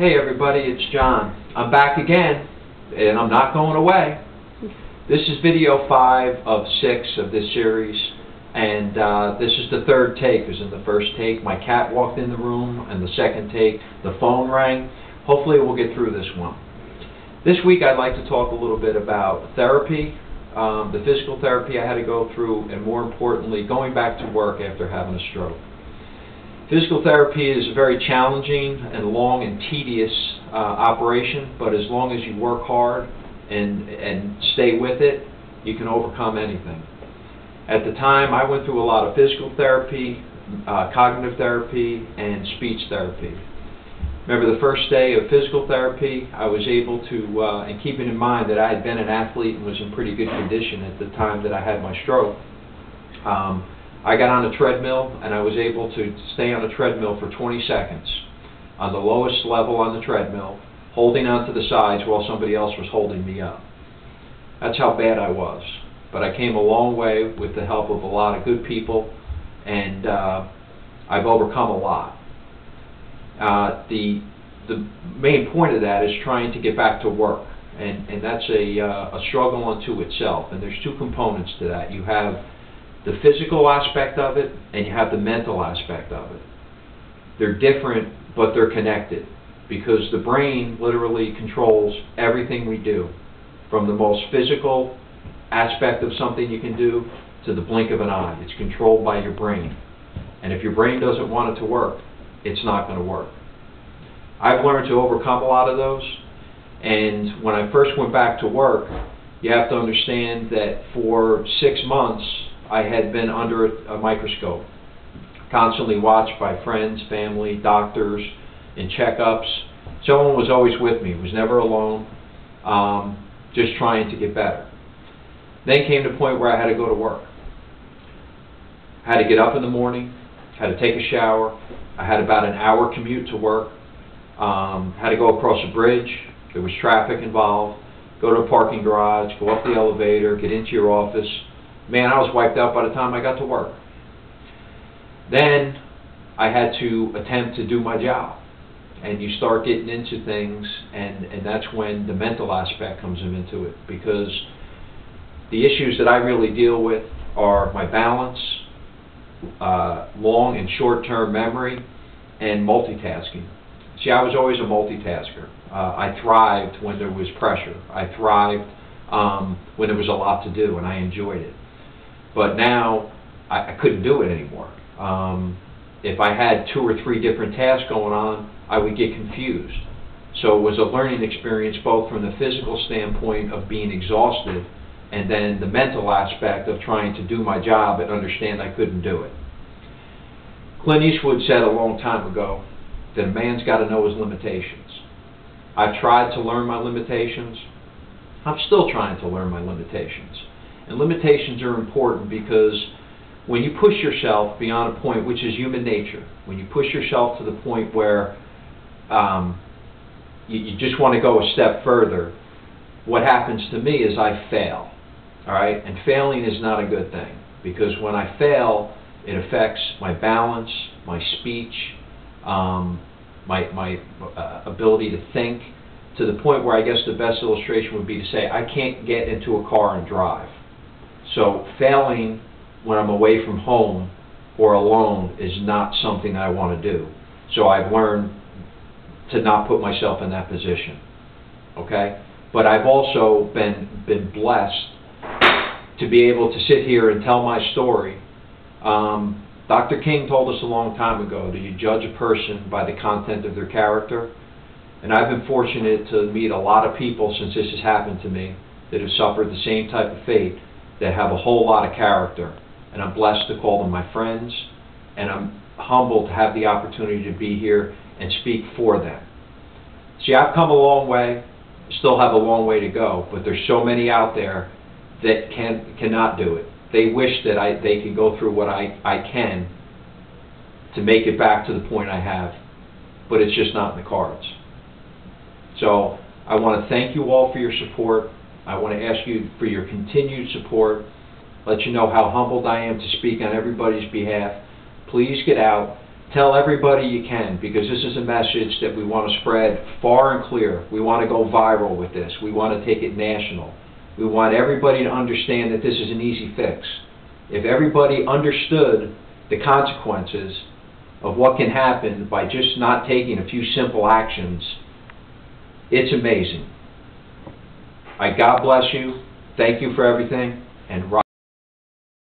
Hey everybody, it's John. I'm back again, and I'm not going away. This is video 5 of 6 of this series, and this is the third take. Because in the first take, my cat walked in the room, and the second take, the phone rang. Hopefully we'll get through this one. This week I'd like to talk a little bit about therapy, the physical therapy I had to go through, and more importantly, going back to work after having a stroke. Physical therapy is a very challenging and long and tedious operation, but as long as you work hard and stay with it, you can overcome anything. At the time, I went through a lot of physical therapy, cognitive therapy, and speech therapy. Remember the first day of physical therapy, I was able to, and keeping in mind that I had been an athlete and was in pretty good condition at the time that I had my stroke, I got on a treadmill, and I was able to stay on a treadmill for 20 seconds on the lowest level on the treadmill, holding onto the sides while somebody else was holding me up. That's how bad I was. But I came a long way with the help of a lot of good people, and I've overcome a lot. The main point of that is trying to get back to work, and that's a struggle unto itself. And there's two components to that. You have the physical aspect of it, and you have the mental aspect of it. They're different, but they're connected, because the brain literally controls everything we do, from the most physical aspect of something you can do to the blink of an eye. It's controlled by your brain. And if your brain doesn't want it to work, it's not going to work. I've learned to overcome a lot of those, and when I first went back to work, you have to understand that for 6 months, I had been under a microscope, constantly watched by friends, family, doctors, in checkups. Someone was always with me, was never alone, just trying to get better. Then came the point where I had to go to work. I had to get up in the morning, had to take a shower. I had about an hour commute to work. Had to go across a bridge. There was traffic involved. Go to a parking garage, go up the elevator, get into your office. Man, I was wiped out by the time I got to work. Then I had to attempt to do my job. And you start getting into things, and that's when the mental aspect comes into it. Because the issues that I really deal with are my balance, long and short-term memory, and multitasking. See, I was always a multitasker. I thrived when there was pressure. I thrived when there was a lot to do, and I enjoyed it. But now, I couldn't do it anymore. If I had 2 or 3 different tasks going on, I would get confused. So it was a learning experience both from the physical standpoint of being exhausted, and then the mental aspect of trying to do my job and understand I couldn't do it. Clint Eastwood said a long time ago that a man's got to know his limitations. I've tried to learn my limitations. I'm still trying to learn my limitations. And limitations are important because when you push yourself beyond a point, which is human nature, when you push yourself to the point where you just want to go a step further, what happens to me is I fail. All right? And failing is not a good thing, because when I fail, it affects my balance, my speech, my ability to think, to the point where I guess the best illustration would be to say I can't get into a car and drive. So failing when I'm away from home or alone is not something I want to do. So I've learned to not put myself in that position. Okay? But I've also been blessed to be able to sit here and tell my story. Dr. King told us a long time ago that you judge a person by the content of their character. And I've been fortunate to meet a lot of people since this has happened to me that have suffered the same type of fate, that have a whole lot of character. And I'm blessed to call them my friends, and I'm humbled to have the opportunity to be here and speak for them. See, I've come a long way, still have a long way to go, but there's so many out there that cannot do it. They wish that they could go through what I can to make it back to the point I have, but it's just not in the cards. So I want to thank you all for your support. I want to ask you for your continued support. Let you know how humbled I am to speak on everybody's behalf. Please get out, Tell everybody you can, because this is a message that we want to spread far and clear. We want to go viral with this. We want to take it national. We want everybody to understand that this is an easy fix. If everybody understood the consequences of what can happen by just not taking a few simple actions, it's amazing. God bless you. Thank you for everything, and